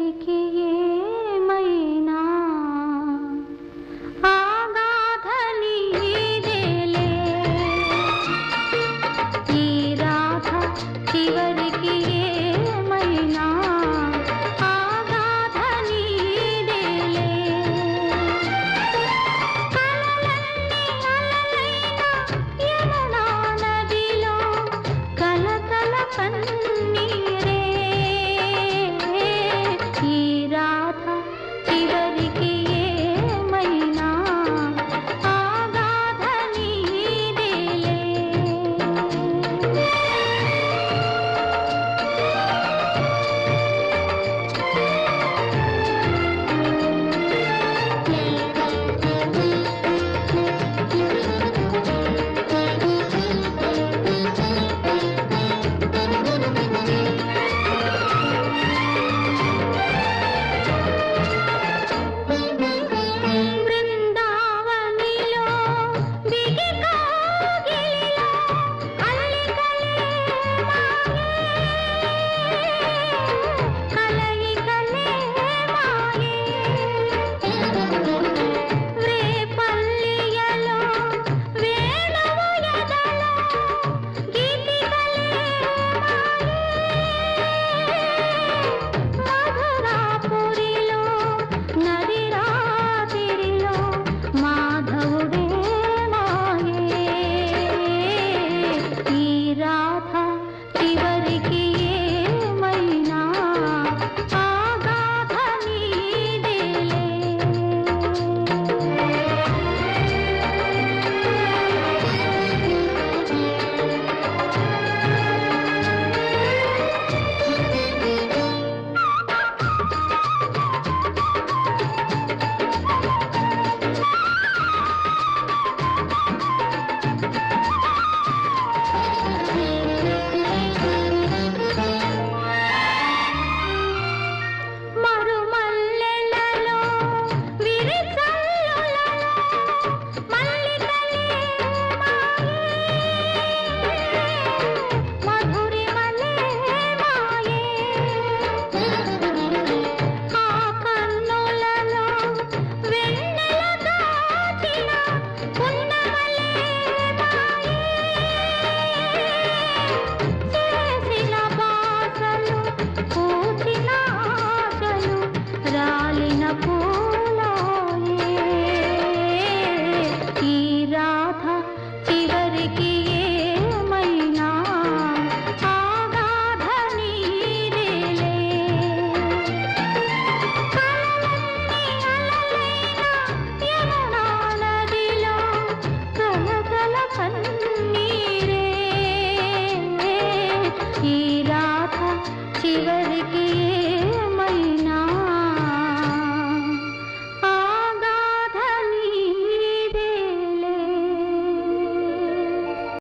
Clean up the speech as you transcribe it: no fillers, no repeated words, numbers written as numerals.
చివరికి ఏమైనా ఆగాధ నీదేలే ఈ రాధ చివరికి ఏమైనా ఆగాధ నీదేలే కలలన్నీ అలలైన యమునా నదిలో కలకల కన్నీరే ఈ రాధ చివరికి ఏమైనా ఆగాధ నీదేలే బృందావనిలో బిగి కోగిలిలో అల్లికలే మాయే కలయికలే మాయే రేపల్లియలో వేణువు ఎదలో గీతికలే మాయే మధురాపురిలో నది రాత్రిలో మాధవుడే మాయే ఈ రాధ చివరికి ఏమైనా ఆగాధ నీదేలే మరుమల్లెలలో విరిసల్లులలో మల్లికలే మాయే మధురిమలే మాయే ఆ కన్నులలో వెన్నెల దాచిన పున్నమలే మాయే చేసిన బాసలు పూచిన ఆశలు రాలిన పూలాయే ఈ రాధ చివరికి ఏమైనా ఆగాధ నీదేలే కలలన్నీ అలలైన యమునా నదిలో కలకల కన్నీరే ఈ రాధ చివరికి